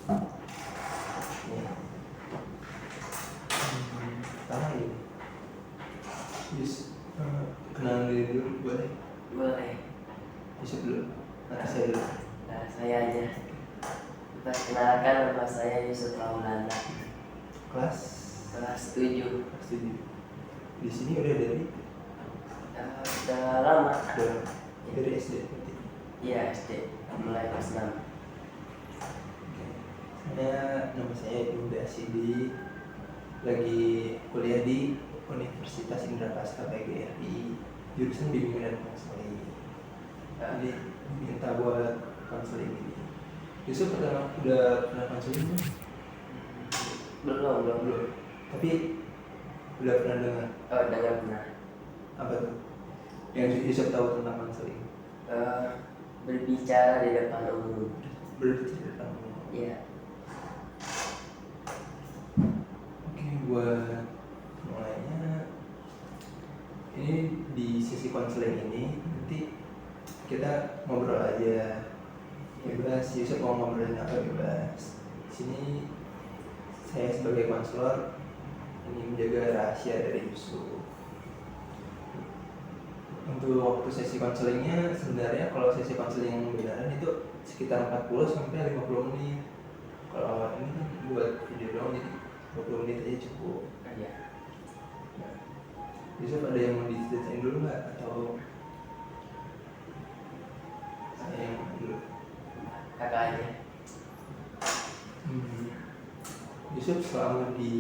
Pertama ini, kenalan diri dulu boleh? Boleh. Yusuf dulu, nanti saya dulu. Nah, saya aja. Perkenalkan, nama saya Yusuf Maulana. Kelas 7. kelas 7. Di sini udah dari Udah lama. Dari SD berarti. Iya, SD. Mulai kelas 6. Nama saya Ibnu Asidi, lagi kuliah di Universitas Indrapasta PGRI, jurusan bimbingan dan konseling. Jadi minta buat konseling ini. Yusuf udah pernah konseling belum? Belum. Tapi udah pernah dengar? Oh, dengar pernah. Apa tuh yang Yusuf tahu tentang konseling? Berbicara di depan umum. Berbicara di depan umum. Iya. Oke, buat mulainya ini di sesi konseling ini nanti kita ngobrol aja, bebas. Yusuf mau ngobrolin apa bebas. Di sini saya sebagai konselor ini menjaga rahasia dari Yusuf. Untuk waktu sesi konselingnya sebenarnya kalau sesi konseling yang beneran itu sekitar 40 sampai 50 menit. Kalau ini kan buat video doang jadi 20 menit aja cukup. Iya. Nah, Yusuf ada yang mau diceritain dulu nggak atau saya yang dulu? Kakak aja. Yusuf selama di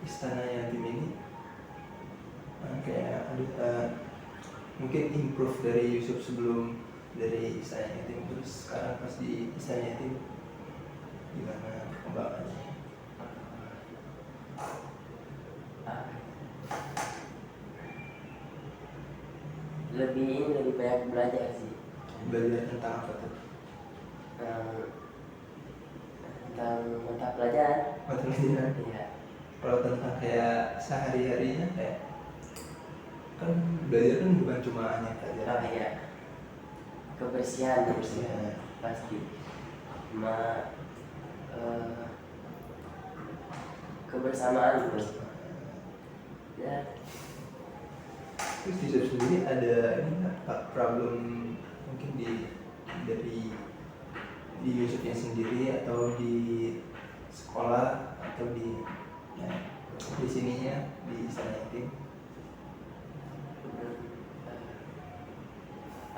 Istana Yatim ini kayak ada mungkin improve dari Yusuf sebelum dari Istana Yatim terus sekarang pas di Istana Yatim gimana perkembangannya? Lebih banyak belajar sih. Belajar tentang apa tuh? Tentang mata pelajaran. Mata pelajaran? Iya. Kalau tentang kayak sehari-harinya kayak kan belajar kan bukan cuma hanya pelajaran. Iya. Kebersihan. Pasti. Kebersamaan terus. Ya. Terus di Yusuf sendiri ada ini problem mungkin dari Yusufnya sendiri atau di sekolah atau di sininya di Istana Yatim?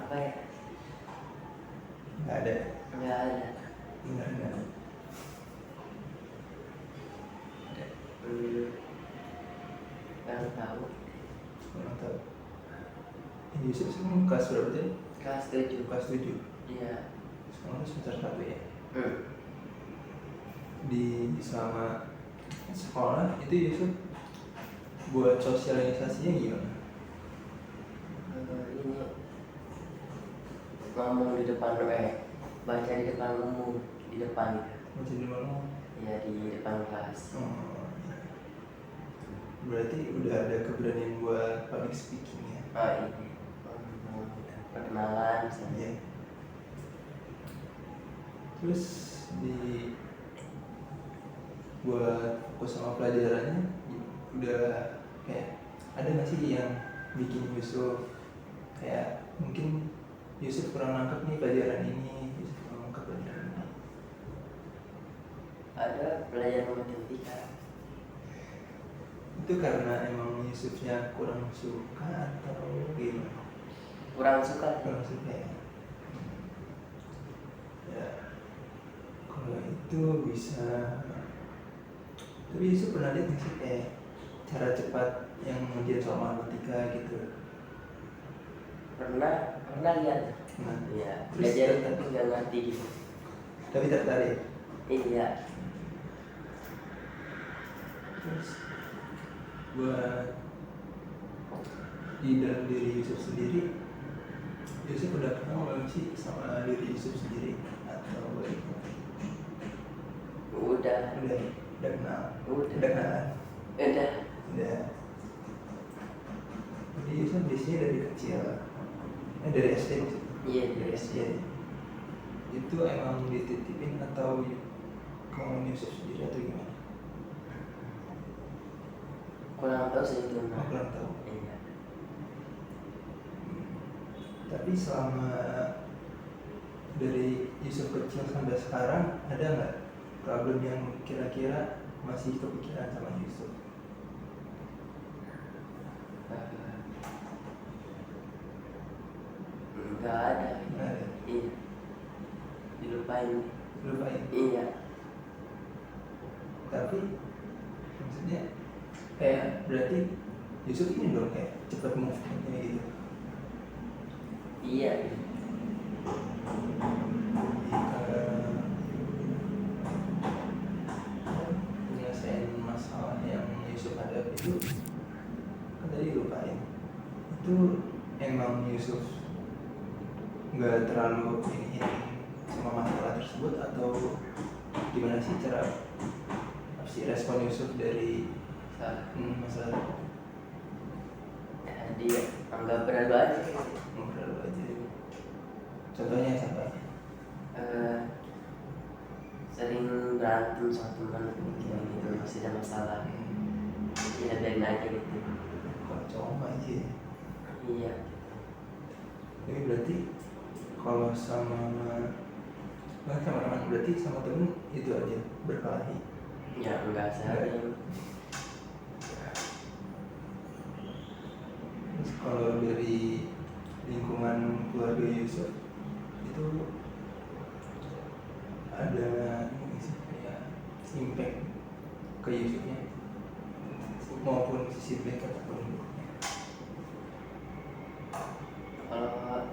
Apa ya? Nggak ada. Kurang tahu. Yusuf sekarang kelas berapa tadi? Kelas 7. Kelas 7. Iya. Sekarang semester 1 ya. Di selama sekolah itu Yusuf buat sosialisasinya gimana? Ini ngomong di depan baca di depan umum, di depan gitu. Baca di mana? Ya di depan kelas. Berarti udah ada keberanian buat public speaking ya? Ini perkenalan saja. Terus buat fokus sama pelajarannya udah kayak ada nggak sih yang bikin Yusuf kayak mungkin Yusuf kurang nangkep nih pelajaran ini, Yusuf kurang nangkep pelajaran ini? Ada pelajaran matematika. Itu karena emang Yusufnya kurang suka atau gimana? Kurang suka Ya. Ya, kalau itu bisa. Tapi Yusuf pernah lihat nggak sih kayak cara cepat yang menjadi soal matematika gitu? Pernah lihat. Iya. Belajar tapi nggak ngerti gitu. Tapi tertarik. Iya. Terus buat di dalam diri Yusuf sendiri, Yusuf udah kenal belum sih sama diri Yusuf sendiri atau bagaimana? Udah kenal. Udah. Jadi Yusuf di sini dari kecil, dari SD maksudnya? Iya, dari SD. Itu emang dititipin atau Om Yusuf sendiri atau gimana? Kurang tahu sih itu. Oh, kurang tahu. Iya. Tapi selama dari Yusuf kecil sampai sekarang ada nggak problem yang kira-kira masih kepikiran sama Yusuf? Nggak ada. Nggak ada. Iya. Dilupain. Lupain. Iya. Tapi maksudnya kayak berarti Yusuf ini dong kayak cepat move on-nya gitu. Iya. Penyelesaian masalah yang Yusuf hadapi itu kan tadi lupain. Itu emang Yusuf nggak terlalu ini sama masalah tersebut atau gimana sih cara apa sih respon Yusuf dari masalah Dia anggap berlalu aja. ngobrol aja? Contohnya siapa? Sering berantem sama teman kayak gitu, masih ada masalah. Ya biarin aja gitu. Kalau cowok aja. Iya. Jadi berarti kalau sama teman berarti sama temen itu aja berkelahi. Ya enggak sehari. Terus kalau dari lingkungan keluarga Yusuf itu ada ini sih kayak impact ke Yusufnya maupun sisi baik ataupun buruknya. Kalau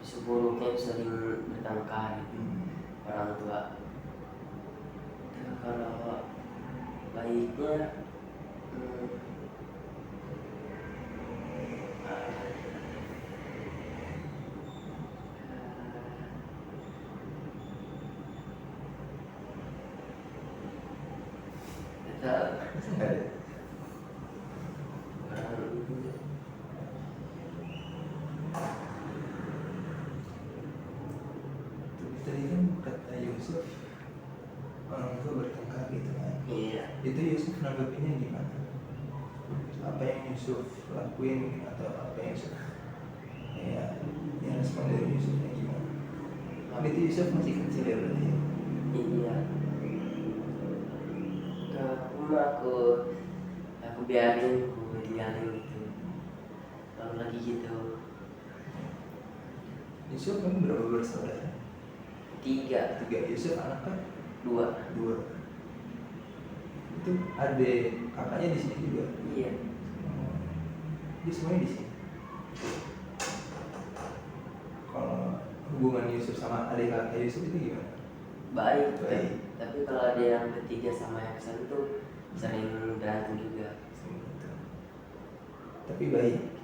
seburuknya sering bertengkar gitu, orang tua. Kalau baiknya Nggak ada. Tadi kan kata Yusuf orang tua bertengkar gitu kan. Iya. Itu Yusuf nanggapinnya gimana? Apa yang Yusuf lakuin atau apa yang Yusuf yang respon dari Yusufnya gimana? Waktu itu Yusuf masih kecil ya berarti ya? Iya. Aku biarin, aku tinggalin gitu. Kalau lagi gitu. Yusuf kan berapa bersaudara? 3. Yusuf anak kan 2. Itu adik kakaknya di sini juga. Iya. Dia semuanya di sini. Kalau hubungan Yusuf sama adik kakak Yusuf itu gimana? Baik. Baik. Tapi kalau ada yang ketiga sama yang kesana tuh sering berantem juga. Tapi baik.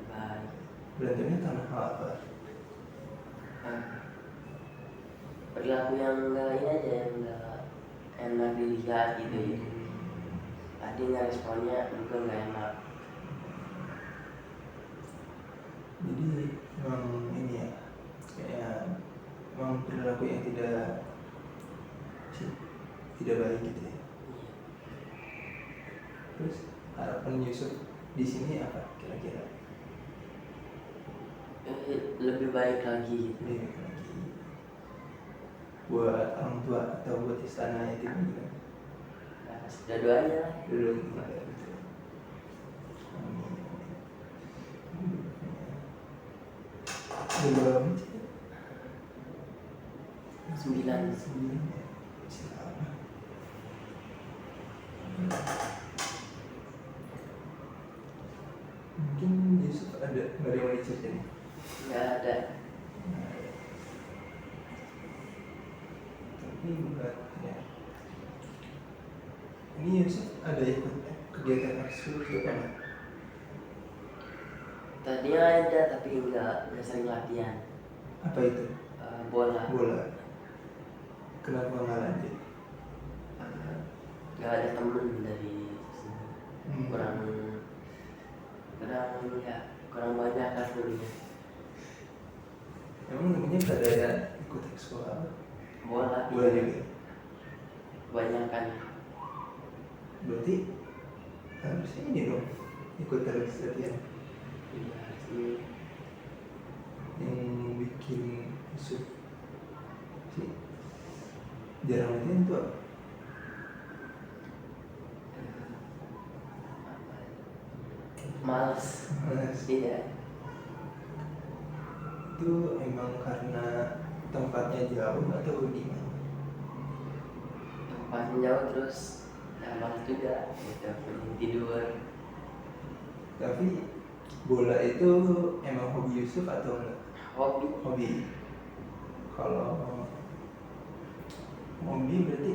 Baik. Berantemnya karena hal apa? Perilaku yang enggak ini aja, yang enggak enak dilihat gitu ya. Tadi nggak responnya juga nggak enak. Jadi memang ini ya kayak memang perilaku yang tidak baik gitu ya. Terus harapan Yusuf di sini apa kira-kira? Lebih baik lagi gitu. Lebih baik lagi buat orang tua atau buat istana itu juga. Nah, dua-duanya lah. Belum gitu. Belum 9. Siapa? Mungkin Yusuf ada nggak ada yang mau diceritain? Nggak ada. Tapi bukan ya. Ini Yusuf ada ikut kegiatan ekskul juga nggak? Tadinya ada tapi nggak sering latihan. Apa itu? Bola. Kenapa nggak lanjut? Nggak ada temen dari sini. Kurang banyak kan dulunya. Emang namanya pada ya ikut ekskul apa? Bola. Bola juga. kebanyakan. Berarti harusnya ini dong ikut terus latihan. Iya sih. Yang bikin Yusuf sih jarang latihan tuh apa? Males. Males. Iya. Itu emang karena tempatnya jauh atau gimana? Tempatnya jauh terus males juga gitu, pengen tidur. Tapi bola itu emang hobi Yusuf atau enggak? Hobi. Hobi. Kalau hobi berarti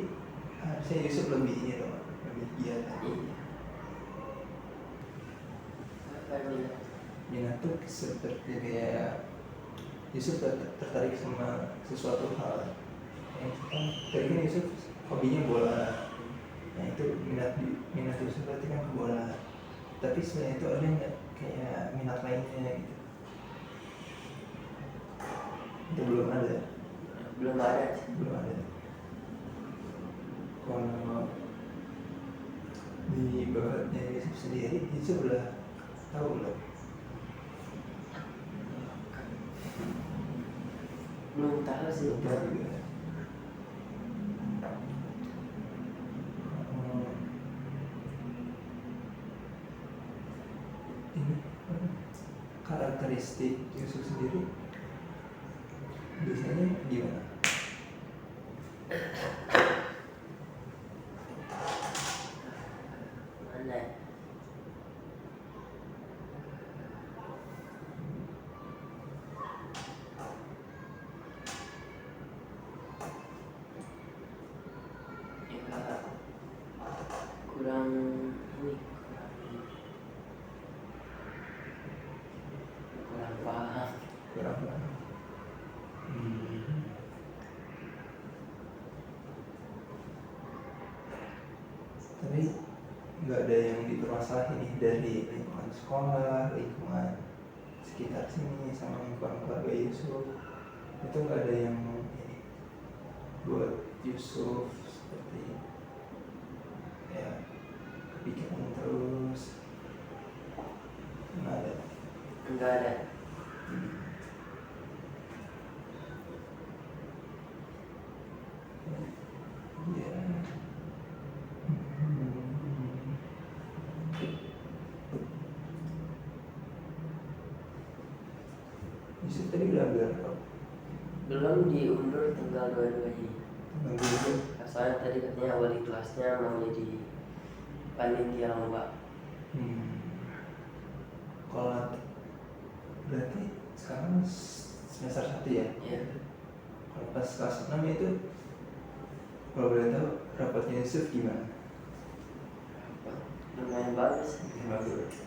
harusnya Yusuf lebih ini dong, lebih giat. Iya. Apa nih? Minat tuh seperti kayak Yusuf tertarik sama sesuatu hal. Yang kan tadi kan Yusuf hobinya bola. Nah itu minat Yusuf berarti kan bola. Tapi selain itu ada nggak kayak minat lainnya gitu? Itu belum ada. Belum ada sih. Belum ada. Kalau di bakatnya Yusuf sendiri, Yusuf udah tahu belum? Belum tahu sih. Belum tahu juga. Ini karakteristik Yusuf sendiri biasanya gimana? Mana? Ya, kurang ini, kurang paham. Kurang paham. Tapi nggak ada yang dipermasalahin nih dari lingkungan sekolah, lingkungan sekitar sini, sama lingkungan keluarga Yusuf. Itu nggak ada yang ini buat Yusuf seperti ya kepikiran terus. Nggak ada. Enggak ada. Ya. Yusuf tadi udah berapa? Belum diundur tanggal 22 ini. Tanggal 22. Soalnya tadi katanya wali kelasnya mau jadi panitia lomba. Kalau berarti sekarang semester 1 ya? Iya. Kalau pas kelas 6 itu, kalau boleh tahu rapotnya Yusuf gimana? Lumayan bagus. Bagus.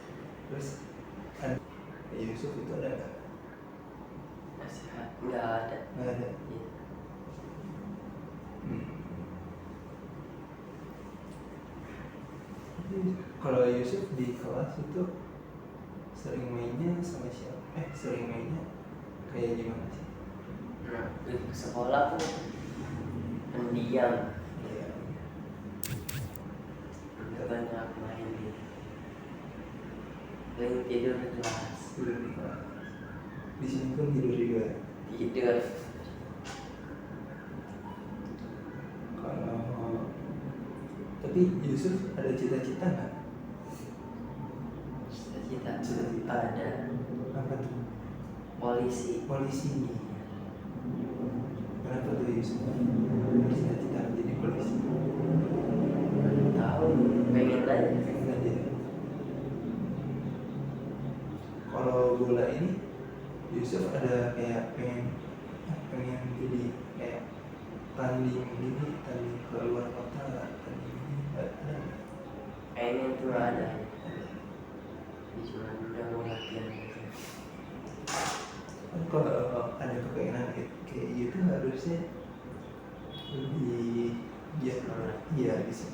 Terus ada Yusuf itu ada nggak? Sehat. Enggak ada. Nggak ada. Iya. Jadi, kalau Yusuf di kelas itu sering mainnya sama siapa? Sering mainnya kayak gimana sih? Nah, di sekolah tuh pendiam, Iya. nggak banyak main gitu. Paling tidur di kelas. Tidur di kelas. Di sini pun tidur juga. Tidur. Kalau tapi Yusuf ada cita-cita nggak? Cita-cita ada. Apa tuh? Polisi. Polisi. Kenapa tuh Yusuf cita-cita menjadi polisi? Tahu, pengen aja. Pengen aja. Kalau bola ini Yusuf ada kayak pengen jadi kayak tanding gini, tanding ke luar kota, tanding ini ada nggak? Pengen tuh ada. Cuma udah mau latihan aja. Kan kalau ada kepengenan kayak gitu harusnya lebih giat lah. Iya bisa.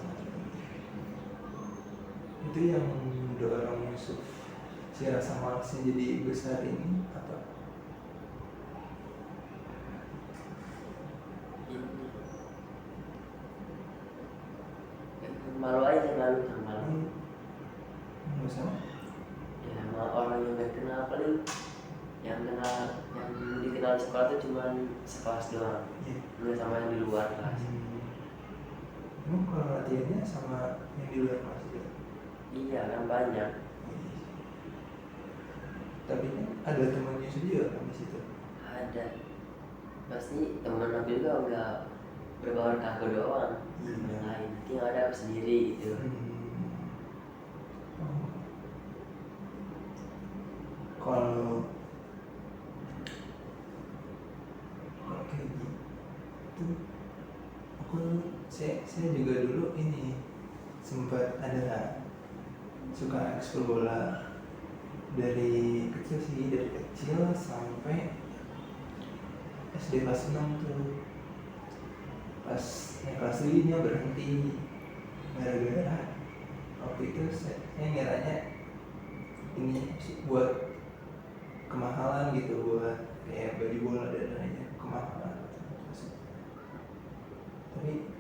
Itu yang mendorong Yusuf si rasa malasnya jadi besar ini apa? Ini paling tahun lalu nggak sama. ya sama orang yang gak kenal, paling yang kenal, yang dikenal di sekolah tuh cuma sekelas doang, Iya. nggak sama yang di luar kelas. Emang kalau latihannya sama yang di luar kelas juga? Iya kan banyak. Tapi kan ada temannya juga kan di situ. Ada, pasti teman aku juga nggak berbaur ke aku doang, teman lain nanti yang ada aku sendiri gitu. Oh. Kalau kayak gitu, saya juga dulu ini sempat ada suka ekskul bola dari kecil sih, dari kecil sampai SD kelas 6 tuh. Pas naik kelas 5 berhenti gara-gara waktu itu saya ngiranya ini buat kemahalan gitu, buat kayak baju bola dan lainnya kemahalan. Tapi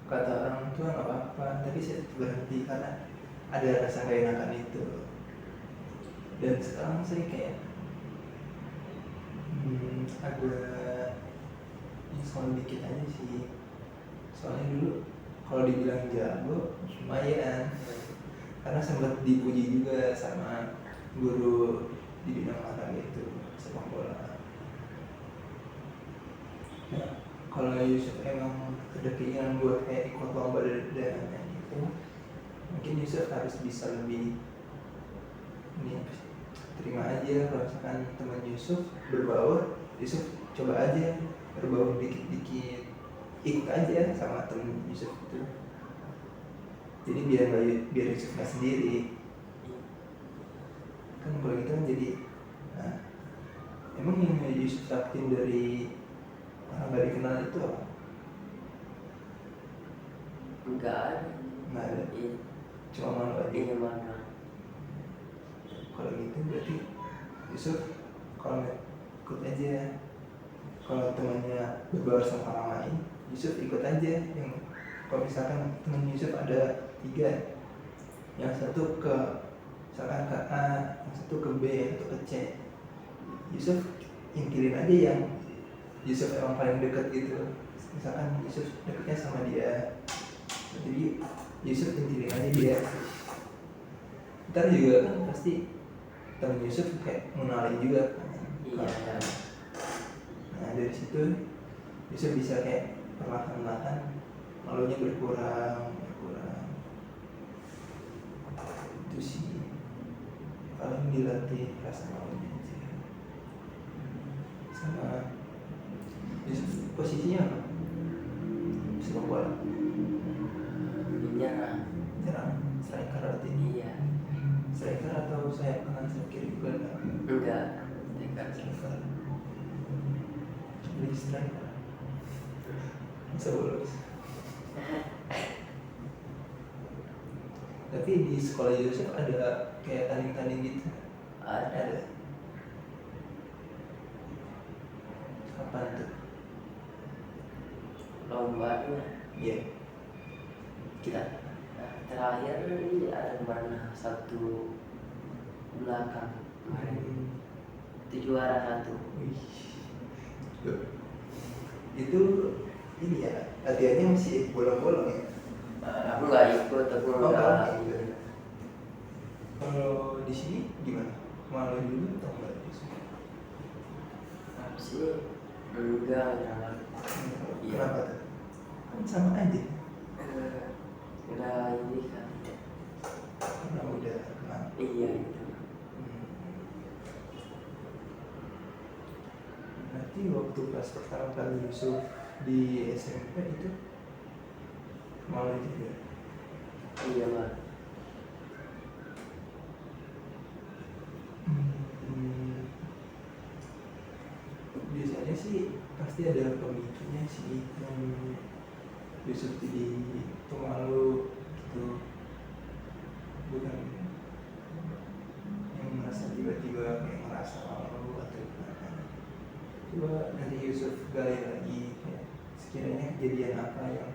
kata orang tua nggak apa-apa, tapi saya berhenti karena ada rasa gak enakan itu. Dan sekarang saya kayak agak nyesel dikit aja sih, soalnya dulu kalau dibilang jago lumayan, karena sempat dipuji juga sama guru di bidang olahraga itu, sepak bola. Nah, kalau Yusuf emang ada keinginan buat kayak ikut lomba dan gitu, mungkin Yusuf harus bisa lebih ini terima aja kalau misalkan teman Yusuf berbaur, Yusuf coba aja berbaur dikit-dikit, ikut aja sama teman Yusuf itu. Jadi biar Yusuf nggak sendiri. Kan kalau gitu kan jadi, nah, emang yang Yusuf dapetin dari orang gak dikenal itu apa? Enggak ada. Nggak ada. Iya. Cuma malu aja. Iya malu. Kalau gitu berarti Yusuf kalau nggak ikut aja, kalau temannya berbaur sama orang lain, Yusuf ikut aja. Yang kalau misalkan teman Yusuf ada 3, yang satu ke misalkan ke A, yang satu ke B, yang satu ke C, Yusuf intilin aja yang Yusuf emang paling dekat gitu. Misalkan Yusuf dekatnya sama dia, jadi Yusuf intilin aja dia. Ntar juga kan pasti temen Yusuf kayak mengenalin juga kan. Iya. Nah dari situ Yusuf bisa kayak perlahan-lahan malunya berkurang. Itu sih paling dilatih rasa malunya aja. Sama Yusuf posisinya apa? Sepak bola, Menyerang. nyerang, striker berarti. Iya. Striker atau sayap kanan sayap kiri juga enggak? Enggak. Tekan. Striker. Jadi striker. Bisa bolos. Tapi di sekolah Yusuf ada kayak tanding-tanding gitu? Ada. Kapan tuh? Lombanya. Iya. Kita Nah, terakhir ini ada kemana satu belakang kemarin itu juara 1. Wih. Loh. Itu ini ya, latihannya masih bolong-bolong ya? Aku nggak ikut, aku Oh, nggak nggak ikut. ikut. Kalau di sini gimana? Malu dulu atau enggak? Apa sih? Enggak. Iya. Kenapa tuh? Kan sama aja. Udah ini kan. Karena udah kenal. Iya itu. Nanti waktu pas pertama kali Yusuf di SMP itu malu juga. Iya Pak. Biasanya sih pasti ada pemicunya sih yang Yusuf jadi pemalu gitu, bukan yang merasa tiba-tiba kayak merasa malu atau gimana. Coba nanti Yusuf gali lagi kayak sekiranya kejadian apa yang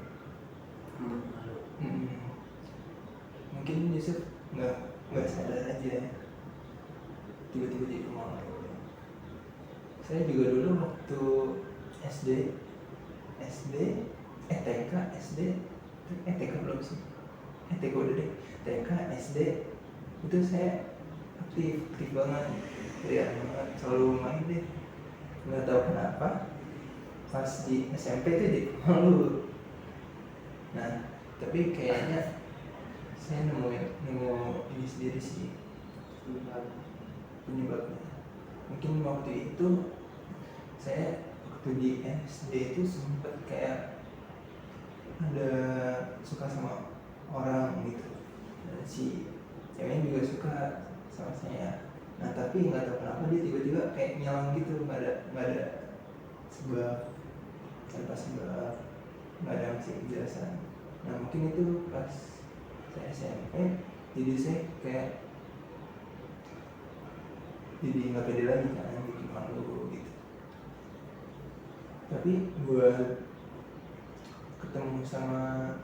Malu. Yusuf nggak sadar aja tiba-tiba jadi pemalu. Saya juga dulu waktu SD TK SD TK belum sih, TK udah deh, TK SD itu saya aktif banget, ya banget, selalu main deh, nggak tahu kenapa pas di SMP tuh jadi malu. Nah tapi kayaknya saya nemu ini sendiri sih penyebabnya. Mungkin waktu itu saya waktu di SD itu sempat kayak ada suka sama orang gitu, dan si ceweknya juga suka sama saya. Nah tapi nggak tahu kenapa dia tiba-tiba kayak ngilang gitu, nggak ada sebab, tanpa sebab, nggak ada ngasih kejelasan. Nah mungkin itu pas saya SMP jadi saya kayak jadi nggak pede lagi kan, bikin malu gitu. Tapi buat ketemu sama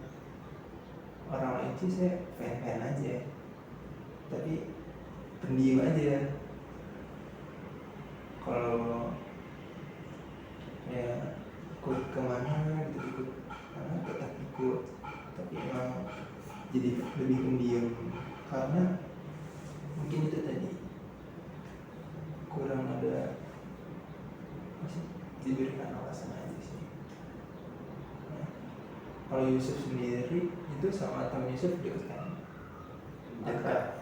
orang lain sih saya fan aja, tapi pendiam aja. Kalau ya ikut kemana gitu, ikut mana tetap ikut, tapi emang jadi lebih pendiam karena mungkin itu tadi kurang ada masih diberikan alasan aja sih. Nah, kalau Yusuf sendiri itu sama teman Yusuf dekat kan? Akrab.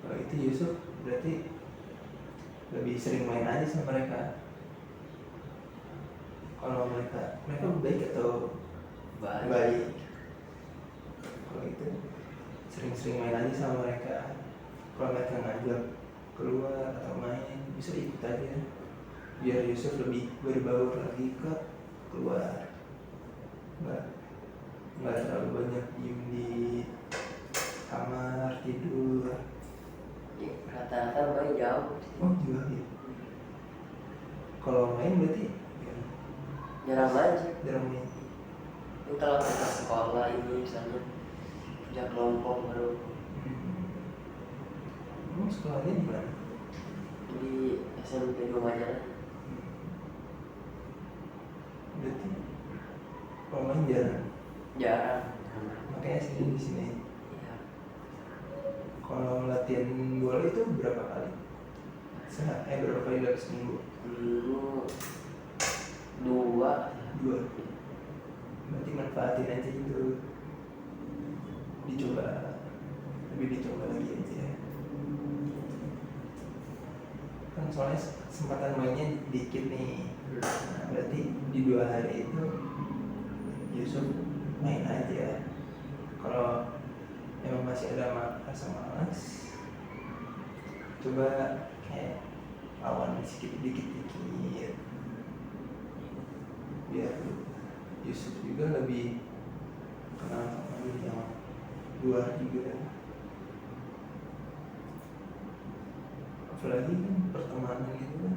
Kalau itu Yusuf berarti lebih sering main aja sama mereka. Kalau mereka baik atau baik? Kalau itu sering-sering main aja sama mereka. Kalau mereka ngajak keluar atau main, bisa ikut aja, biar Yusuf lebih berbaur lagi ke keluar, nggak terlalu banyak diem di kamar tidur. Rata-rata main jauh. Oh juga ya. Kalau main berarti Jarang main sih. jarang main. Ini kalau kita sekolah ini misalnya punya kelompok baru Sekolahnya di mana? di SMP Lumajang. Berarti kalau main jarang. Jarang. Makanya sering di sini. Iya. Kalau latihan bola itu berapa kali? Berapa kali dalam seminggu? Dulu 2. Berarti manfaatin aja gitu. Lebih dicoba lagi aja. Kan soalnya kesempatan mainnya dikit nih. Nah, berarti di 2 hari itu Yusuf main aja. Kalau emang masih ada rasa malas, coba kayak lawan dikit biar Yusuf juga lebih kenal sama dunia luar juga. Apalagi kan pertemanan itu kan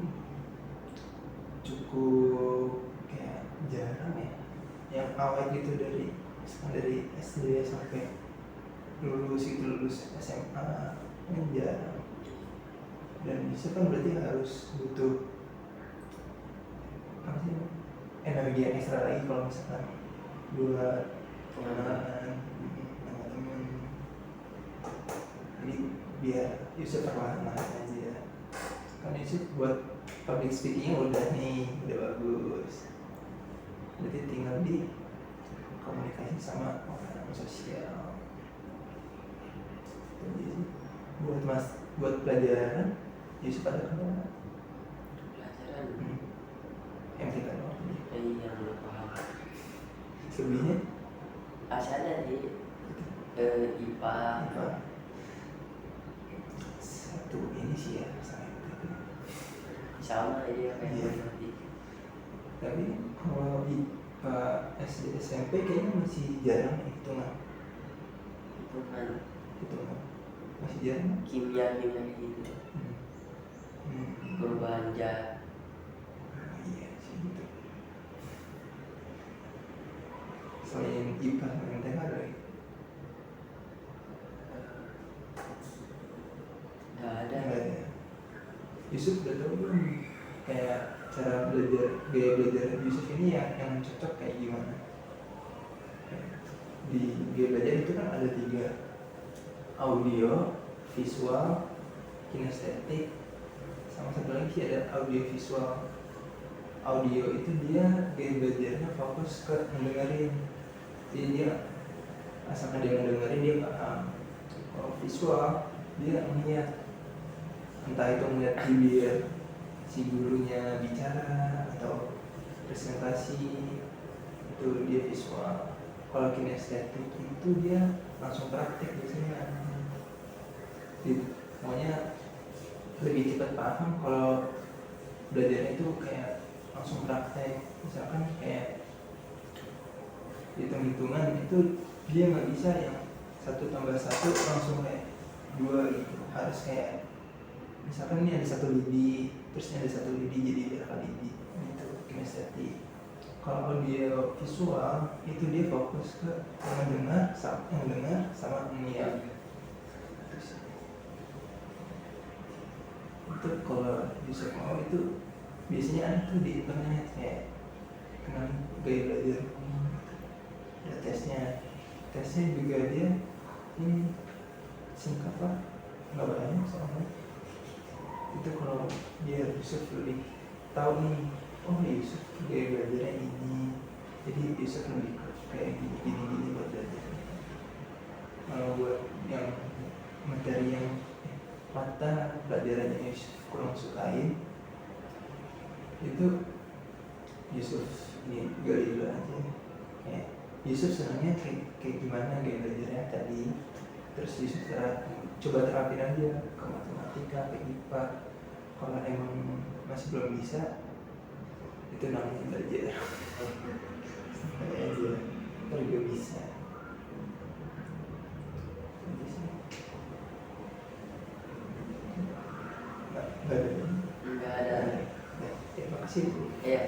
cukup kayak jarang ya, yang awet gitu dari SD sampai lulus SMA kan jarang. Dan bisa kan berarti harus butuh apa sih, energi yang ekstra lagi kalau misalkan buat pengenalan sama temen. Jadi biar Yusuf perlahan-lahan aja. Kan Yusuf buat public speakingnya udah bagus. Berarti tinggal di komunikasi sama orang sosial. Jadi buat pelajaran Yusuf ada kemana? Pelajaran MTK doang. yang paham. Selebihnya Asalnya di IPA. Satu ini sih ya sama MTK. Sama aja kayak Iya. matematika. Tapi kalau IPA SD SMP kayaknya masih jarang ya, hitungan masih jarang. Kimia gitu. Perubahan zat. Iya sih gitu. Selain IPA sama MTK ada lagi? Yusuf udah tahu belum kayak cara belajar, gaya belajar Yusuf ini yang cocok kayak gimana? Di gaya belajar itu kan ada 3, audio, visual, kinestetik, sama satu lagi ada audio visual. Audio itu dia gaya belajarnya fokus ke mendengarin, jadi dia asalkan dia mendengarin dia paham. Kalau visual dia melihat, entah itu melihat bibir si gurunya bicara atau presentasi, itu dia visual. Kalau kinestetik itu dia langsung praktek biasanya, gitu. Pokoknya lebih cepat paham kalau belajarnya itu kayak langsung praktek. Misalkan kayak hitung-hitungan itu dia nggak bisa yang 1 tambah 1 langsung kayak 2 gitu, harus kayak misalkan ini ada 1 lidi, terus ini ada 1 lidi jadi berapa lidi gitu, kinestetik. Kalau audio visual itu dia fokus ke yang dengar sama melihat. Itu kalau bisa mau itu biasanya ada tuh di internet kayak kenal gaya belajar, ada tesnya juga dia singkat lah, nggak banyak soalnya. Itu kalau dia Yusuf lebih tahu nih, oh Yusuf gaya belajarnya ini, jadi Yusuf lebih kayak gini buat belajar. Kalau buat yang materi yang mata pelajarannya Yusuf kurang sukain, itu Yusuf ini gali dulu aja. Kayak Yusuf senangnya kayak gimana gaya belajarnya tadi, terus Yusuf coba terapin aja ke matematika, ke IPA. Kalau emang masih belum bisa, itu namanya belajar. Santai aja, ntar juga bisa. Nggak ada. Nggak ada. Ya, makasih. Iya.